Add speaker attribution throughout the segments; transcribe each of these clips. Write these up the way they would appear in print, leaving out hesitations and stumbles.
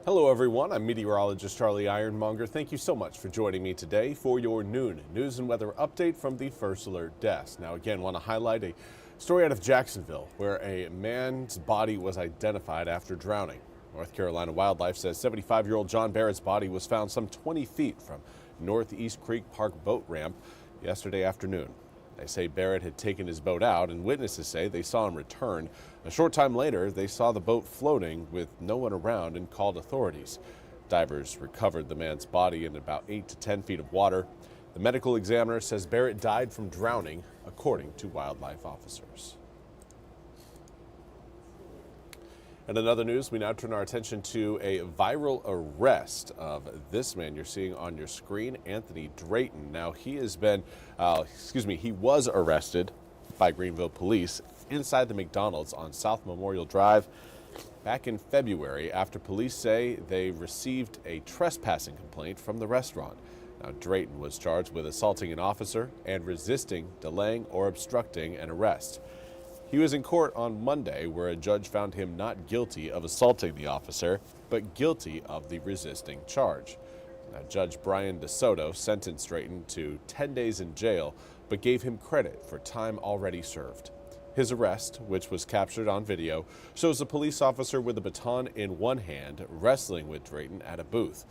Speaker 1: Hello everyone, I'm Meteorologist Charlie Ironmonger. Thank you so much for joining me today for your noon news and weather update from the First Alert Desk. Now again, want to highlight a story out of Jacksonville where a man's body was identified after drowning. North Carolina Wildlife says 75-year-old John Barrett's body was found some 20 feet from Northeast Creek Park boat ramp yesterday afternoon. They say Barrett had taken his boat out, and witnesses say they saw him return. A short time later, they saw the boat floating with no one around and called authorities. Divers recovered the man's body in about 8 to 10 feet of water. The medical examiner says Barrett died from drowning, according to wildlife officers. And in other news, we now turn our attention to a viral arrest of this man you're seeing on your screen, Anthony Drayton. Now, he was arrested by Greenville police inside the McDonald's on South Memorial Drive back in February after police say they received a trespassing complaint from the restaurant. Now, Drayton was charged with assaulting an officer and resisting, delaying, or obstructing an arrest. He was in court on Monday where a judge found him not guilty of assaulting the officer, but guilty of the resisting charge. Now, Judge Brian DeSoto sentenced Drayton to 10 days in jail, but gave him credit for time already served. His arrest, which was captured on video, shows a police officer with a baton in one hand wrestling with Drayton at a booth.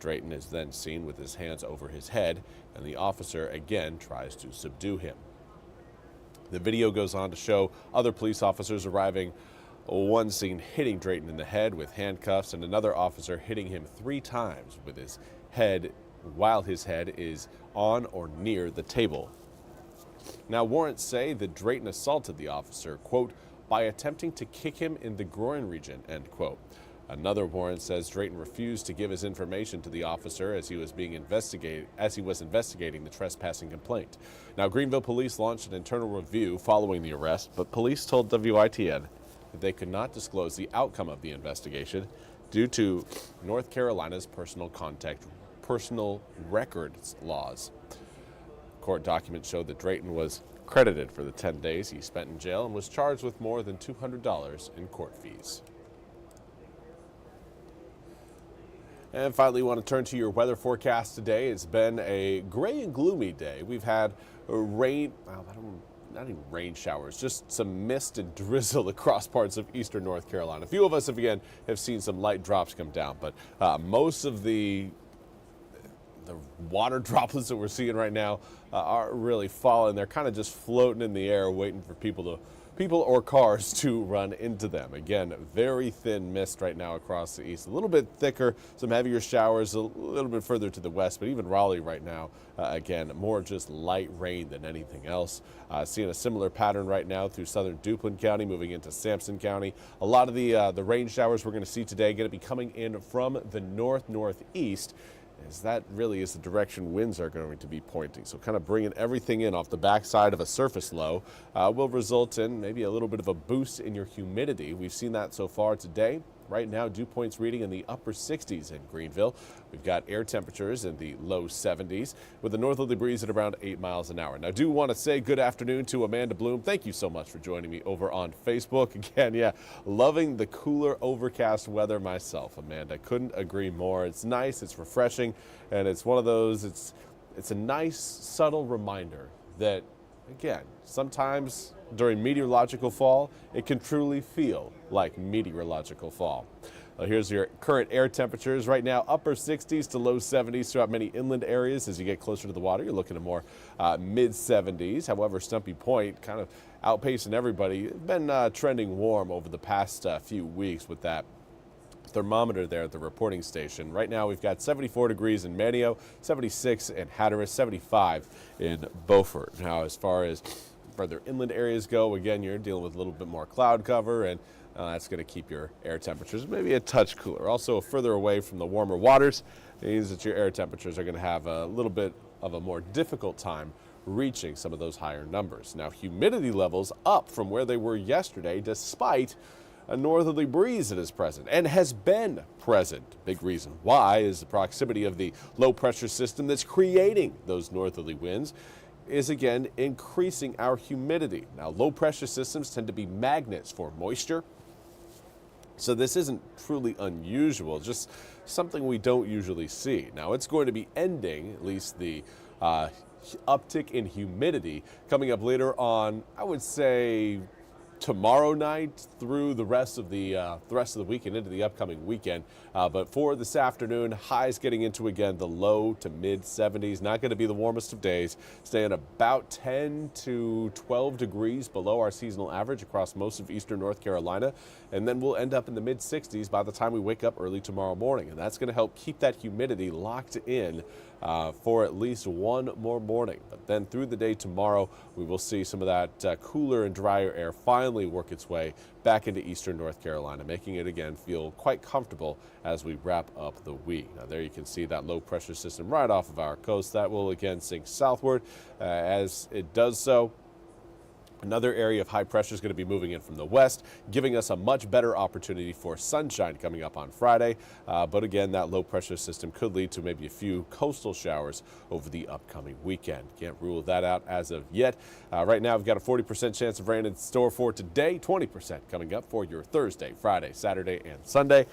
Speaker 1: Drayton is then seen with his hands over his head, and the officer again tries to subdue him. The video goes on to show other police officers arriving, one seen hitting Drayton in the head with handcuffs and another officer hitting him 3 times with his head while his head is on or near the table. Now, warrants say that Drayton assaulted the officer, quote, by attempting to kick him in the groin region, end quote. Another warrant says Drayton refused to give his information to the officer as he was investigating the trespassing complaint. Now, Greenville police launched an internal review following the arrest, but police told WITN that they could not disclose the outcome of the investigation due to North Carolina's personal records laws. Court documents showed that Drayton was credited for the 10 days he spent in jail and was charged with more than $200 in court fees. And finally, we want to turn to your weather forecast today. It's been a gray and gloomy day. We've had rain, not even rain showers, just some mist and drizzle across parts of eastern North Carolina. A few of us, have seen some light drops come down, but most of the water droplets that we're seeing right now are really falling. They're kind of just floating in the air, waiting for people or cars to run into them. Again, very thin mist right now across the east. A little bit thicker, some heavier showers a little bit further to the west, but even Raleigh right now, again, more just light rain than anything else. Seeing a similar pattern right now through southern Duplin County, moving into Sampson County. A lot of the rain showers we're going to see today going to be coming in from the northeast, as that really is the direction winds are going to be pointing. So kind of bringing everything in off the backside of a surface low will result in maybe a little bit of a boost in your humidity. We've seen that so far today. Right now, dew points reading in the upper 60s in Greenville. We've got air temperatures in the low 70s with a northerly breeze at around 8 miles an hour. Now, I do want to say good afternoon to Amanda Bloom. Thank you so much for joining me over on Facebook. Again, loving the cooler, overcast weather myself, Amanda. Couldn't agree more. It's nice, it's refreshing, and it's one of those, it's a nice, subtle reminder that, again, sometimes during meteorological fall, it can truly feel like meteorological fall. Here's your current air temperatures. Right now, upper 60s to low 70s throughout many inland areas. As you get closer to the water, you're looking at more mid 70s. However, Stumpy Point kind of outpacing everybody. Been trending warm over the past few weeks with that thermometer there at the reporting station. Right now we've got 74 degrees in Manio, 76 in Hatteras, 75 in Beaufort. Now, as far as further inland areas go, again, you're dealing with a little bit more cloud cover, and that's going to keep your air temperatures maybe a touch cooler. Also, further away from the warmer waters means that your air temperatures are going to have a little bit of a more difficult time reaching some of those higher numbers. Now, humidity levels up from where they were yesterday, despite a northerly breeze that is present and has been present. Big reason why is the proximity of the low pressure system that's creating those northerly winds is again increasing our humidity. Now, low pressure systems tend to be magnets for moisture, So this isn't truly unusual, just something we don't usually see. Now it's going to be ending, at least the uptick in humidity, coming up later on, I would say tomorrow night through the rest of the weekend into the upcoming weekend. But for this afternoon, highs getting into again the low to mid 70s. Not going to be the warmest of days, staying about 10 to 12 degrees below our seasonal average across most of eastern North Carolina. And then we'll end up in the mid 60s by the time we wake up early tomorrow morning. And that's going to help keep that humidity locked in for at least one more morning. But then through the day tomorrow, we will see some of that cooler and drier air finally work its way back into eastern North Carolina, making it again feel quite comfortable as we wrap up the week. Now there you can see that low pressure system right off of our coast. That will again sink southward. As it does so, another area of high pressure is going to be moving in from the west, giving us a much better opportunity for sunshine coming up on Friday. But again, that low pressure system could lead to maybe a few coastal showers over the upcoming weekend. Can't rule that out as of yet. Right now, we've got a 40% chance of rain in store for today, 20% coming up for your Thursday, Friday, Saturday, and Sunday.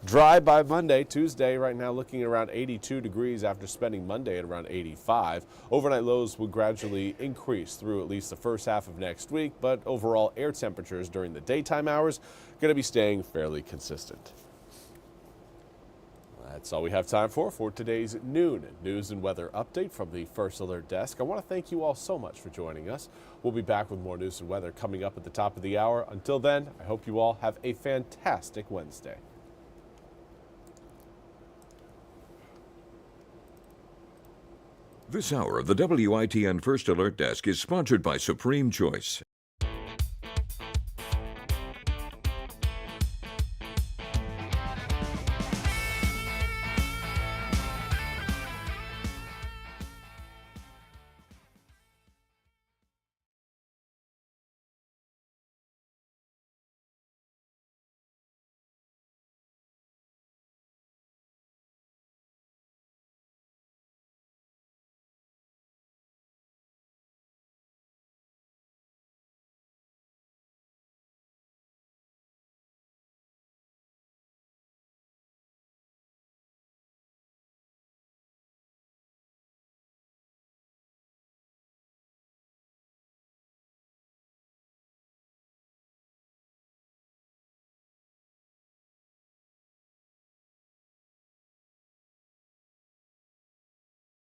Speaker 1: Dry by Monday, Tuesday, right now looking at around 82 degrees after spending Monday at around 85. Overnight lows will gradually increase through at least the first half of next week, but overall air temperatures during the daytime hours going to be staying fairly consistent. That's all we have time for today's noon news and weather update from the First Alert Desk. I want to thank you all so much for joining us. We'll be back with more news and weather coming up at the top of the hour. Until then, I hope you all have a fantastic Wednesday.
Speaker 2: This hour of the WITN First Alert Desk is sponsored by Supreme Choice.